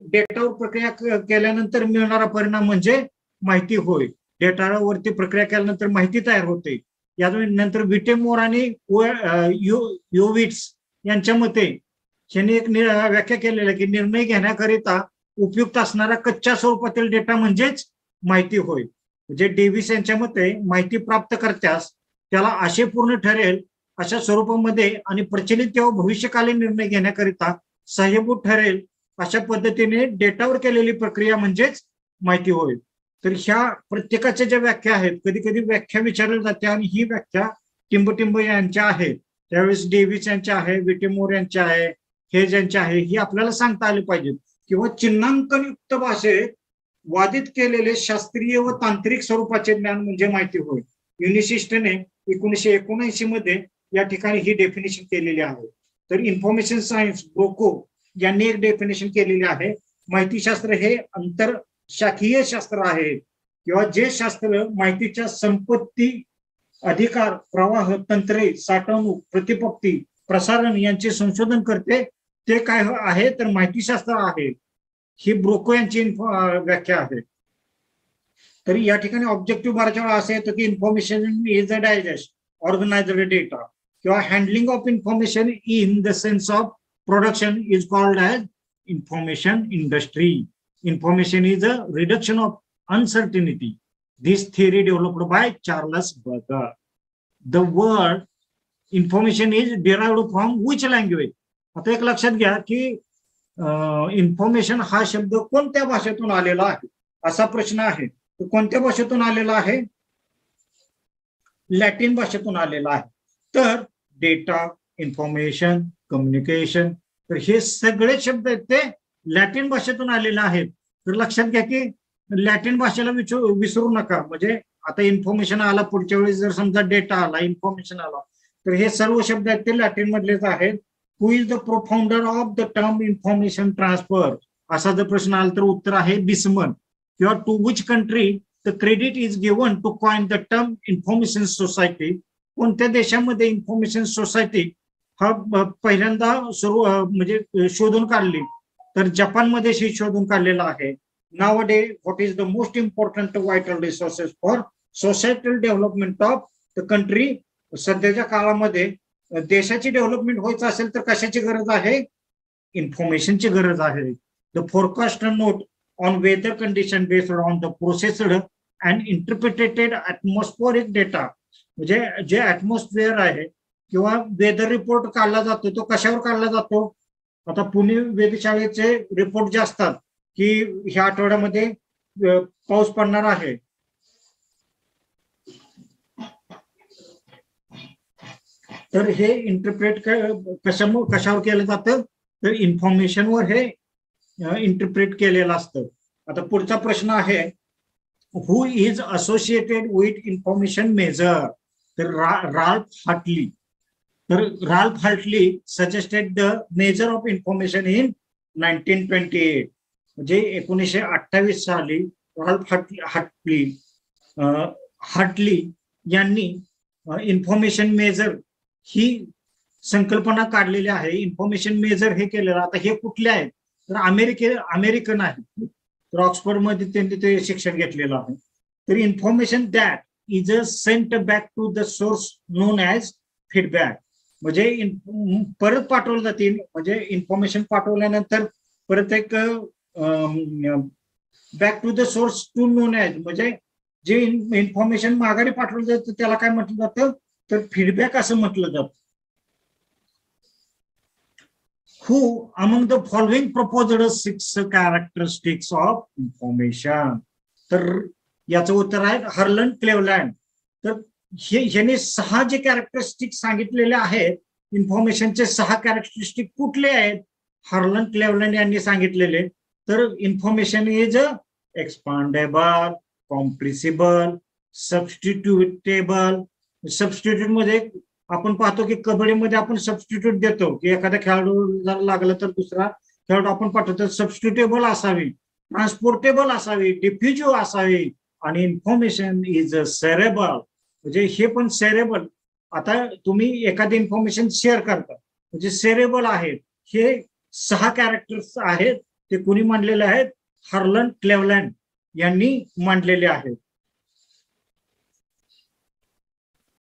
डेटावर प्रक्रिया केल्यानंतर मिळणारा परिणाम म्हणजे माहिती होय. डेटावरती प्रक्रिया केल्यानंतर माहिती तयार होते. नंतर विटेमोर आणि योविट्स यांच्या मते यांनी एक व्याख्या केलेली आहे की निर्णय घेण्याकरिता उपयुक्त असणारा कच्च्या स्वरूपातील डेटा म्हणजेच माहिती होय. म्हणजे डेव्हिस यांच्या मते माहिती प्राप्त करत्यास त्याला आशयपूर्ण ठरेल अशा स्वरूपामध्ये आणि प्रचलित किंवा भविष्यकालीन निर्णय घेण्याकरिता सहाय्यभूत ठरेल अशा पद्धतीने डेटावर केलेली प्रक्रिया म्हणजेच माहिती होय. तर ह्या प्रत्येकाच्या ज्या व्याख्या आहेत, कधी कधी व्याख्या विचारली जाते आणि ही व्याख्या टिंब यांच्या आहे, त्यावेळेस डेव्हिस यांच्या आहे, विटेमोर यांच्या आहे, हे ज्यांच्या आहे, ही आपल्याला सांगता आली पाहिजे. किंवा चिन्हांकनयुक्त भाषेत वादित केलेले शास्त्रीय व तांत्रिक स्वरूपाचे ज्ञान म्हणजे माहिती होय. युनिसिस्टने 1979 मध्ये या ठिकाणी ही डेफिनेशन केलेली आहे. तर इन्फॉर्मेशन सायन्स ब्रोको यांनी एक डेफिनेशन केलेली आहे. माहितीशास्त्र हे आंतरशाखीय शास्त्र आहे किंवा जे शास्त्र माहितीच्या संपत्ती, अधिकार, प्रवाह, तंत्रे, साठवणूक, प्रतिपत्ती, प्रसारण यांचे संशोधन करते ते काय आहे तर माहितीशास्त्र आहे. ही ब्रोको यांची व्याख्या आहे. तर या ठिकाणी ऑब्जेक्टिव्ह बऱ्याच वेळा असं येतं की information is a digest organised data किंवा handling of information in the sense of production is called as information industry. Information is a reduction of uncertainty. This theory developed by Charles Berger. The word information is derived from which language. आता एक लक्षात घ्या की information हा शब्द कोणत्या भाषेतून आलेला आहे असा प्रश्न आहे. तो कोणत्या भाषेतून आलेला आहे? लॅटिन भाषेतून आलेला आहे. तर डेटा, इन्फॉर्मेशन, कम्युनिकेशन, तर हे सगळे शब्द आहेत ते लॅटिन भाषेतून आलेले आहेत. तर लक्षात घ्या की लॅटिन भाषेला विसरू नका. म्हणजे आता इन्फॉर्मेशन आला, पुढच्या वेळेस जर समजा डेटा आला, इन्फॉर्मेशन आला, तर हे सर्व शब्द आहेत ते लॅटिन मधलेच आहेत. Who is the profounder of the term information transfer असा जर प्रश्न आला तर उत्तर आहे बिस्मन. किंवा to which country the credit is given to coin the term information society. कोणत्या देशामध्ये इन्फॉर्मेशन सोसायटी हा पहिल्यांदा म्हणजे शोधून काढली तर जपानमध्ये शोधून काढलेला आहे. नावडे what is the most important vital resources for societal development of the country. सध्याच्या काळामध्ये देशाची डेव्हलपमेंट व्हायचं असेल तर कशाची गरज आहे? इन्फॉर्मेशनची गरज आहे. The forecast note on whether condition based on the processed and interpreted atmospheric data. म्हणजे जे ॲटमॉस्फिअर आहे किंवा वेदर रिपोर्ट काढला जातो तो कशावर काढला जातो? आता पुणे वेधशाळेचे रिपोर्ट जे असतात की ह्या आठवड्यामध्ये पाऊस पडणार आहे, तर हे इंटरप्रेट कशावर केलं जातं? तर इन्फॉर्मेशनवर हे इंटरप्रेट केलेलं असतं. आता पुढचा प्रश्न आहे who is associated with information measure. तर राल्फ हार्टली. तर Ralph Hartley suggested the measure of information in 1928. म्हणजे 1928 साली राल्फ हार्टली यांनी इन्फॉर्मेशन मेजर ही संकल्पना काढलेली आहे. इन्फॉर्मेशन मेजर हे केलेलं. आता हे कुठले आहेत तर अमेरिकन आहे. तर ऑक्सफर्ड मध्ये त्यांनी ते शिक्षण घेतलेलं आहे. तर information that is a sent back to the source known as feedback. म्हणजे परत पाठवलं जाते. म्हणजे इन्फॉर्मेशन पाठवल्यानंतर परत एक back to the source to known as, म्हणजे जे इन्फॉर्मेशन माघारी पाठवलं जातं त्याला काय म्हटलं जातं तर फीडबॅक असं म्हटलं जातं. Who among the following proposed 6 characteristics of information? तर याचं उत्तर आहे हर्लन क्लेवलँड. तर ह्याने 6 जे कॅरेक्टरिस्टिक सांगितलेले आहेत इन्फॉर्मेशनचे 6 कॅरेक्टरिस्टिक कुठले आहेत? हर्लन क्लेवलँड यांनी सांगितलेले. तर information is expandable, compressible, substitutable. Substitute मध्ये आपण पाहतो की कबड्डीमध्ये आपण सबस्टिट्यूट देतो की एखाद्या खेळाडू जर लागलं तर दुसरा खेळाडू आपण पाठवतो. सबस्टिट्युटेबल असावी, ट्रान्सपोर्टेबल असावी, डिफ्युजिव्ह असावी. आणि इन्फॉर्मेशन इज सेरेबल, म्हणजे हे पण सेरेबल. आता तुम्ही एखादी इन्फॉर्मेशन शेअर करता म्हणजे सेरेबल आहेत. हे 6 कॅरेक्टर्स आहेत ते कुणी मांडलेले आहेत? हार्लन क्लेव्हलँड यांनी मांडलेले आहेत.